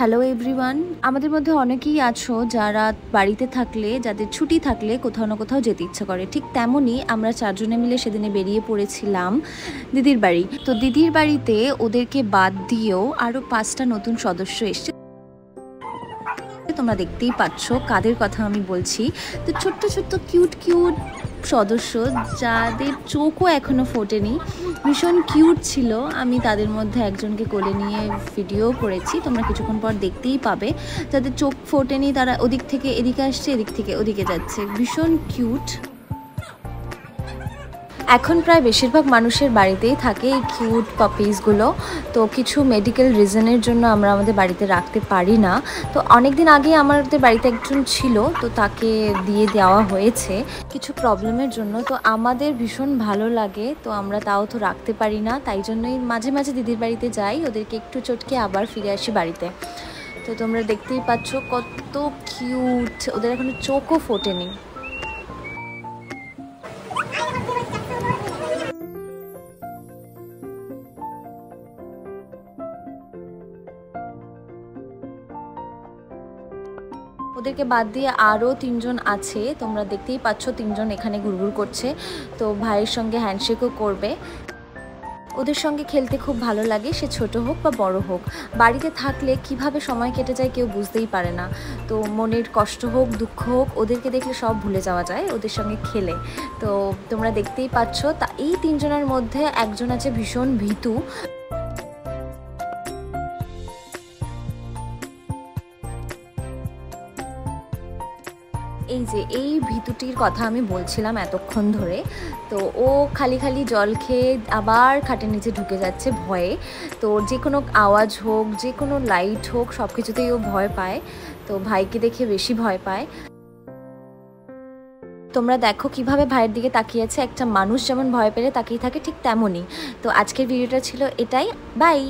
Hello everyone, আমাদের মধ্যে অনেকেই আছো যারা বাড়িতে থাকলে, যাদের ছুটি থাকলে কোথাও না কোথাও যেতে ইচ্ছা করে। ঠিক তেমনই আমরা চারজনে মিলে সেদিনে বেরিয়ে পড়েছিলাম দিদির বাড়ি। তো দিদির বাড়িতে ওদেরকে বাদ দিয়েও আরও 5টা নতুন সদস্য এসছে। তোমরা দেখতেই পাচ্ছ কাদের কথা আমি বলছি। তো ছোট্ট ছোট্ট কিউট কিউট সদস্য, যাদের চোখও এখনও ফোটেনি, ভীষণ কিউট ছিল। আমি তাদের মধ্যে একজনকে কোলে নিয়ে ভিডিও করেছি, তোমরা কিছুক্ষণ পর দেখতেই পাবে। যাদের চোখ ফোটেনি তারা ওদিক থেকে এদিকে আসছে, এদিক থেকে ওদিকে যাচ্ছে, ভীষণ কিউট। এখন প্রায় বেশিরভাগ মানুষের বাড়িতেই থাকে এই কিউট পাপিসগুলো। তো কিছু মেডিকেল রিজনের জন্য আমরা আমাদের বাড়িতে রাখতে পারি না। তো অনেক দিন আগে আমাদের বাড়িতে একজন ছিল, তো তাকে দিয়ে দেওয়া হয়েছে কিছু প্রবলেমের জন্য। তো আমাদের ভীষণ ভালো লাগে, তো আমরা তাও তো রাখতে পারি না, তাই জন্যই মাঝে মাঝে দিদির বাড়িতে যাই, ওদেরকে একটু চটকে আবার ফিরে আসি বাড়িতে। তো তোমরা দেখতেই পাচ্ছ কত কিউট, ওদের এখনো চোখও ফোটেনি। ওদেরকে বাদ দিয়ে আরও 3জন আছে, তোমরা দেখতেই পাচ্ছ 3জন এখানে ঘুরঘুর করছে। তো ভাইয়ের সঙ্গে হ্যান্ডশেকও করবে। ওদের সঙ্গে খেলতে খুব ভালো লাগে, সে ছোট হোক বা বড় হোক। বাড়িতে থাকলে কিভাবে সময় কেটে যায় কেউ বুঝতেই পারে না। তো মনের কষ্ট হোক, দুঃখ হোক, ওদেরকে দেখলে সব ভুলে যাওয়া যায় ওদের সঙ্গে খেলে। তো তোমরা দেখতেই পাচ্ছ, তা এই 3জনের মধ্যে একজন আছে ভীষণ ভীতু। এই যে এই ভীতুটির কথা আমি বলছিলাম এতক্ষণ ধরে। তো ও খালি খালি জল খেয়ে আবার খাটের নিচে ঢুকে যাচ্ছে ভয়ে। তো যে কোনো আওয়াজ হোক, যে কোনো লাইট হোক, সব কিছুতেই ও ভয় পায়। তো ভাইকে দেখে বেশি ভয় পায়। তোমরা দেখো কিভাবে ভাইয়ের দিকে তাকিয়ে আছে, একটা মানুষ যেমন ভয় পেলে তাকিয়ে থাকে ঠিক তেমনই। তো আজকের ভিডিওটা ছিল এটাই। বাই।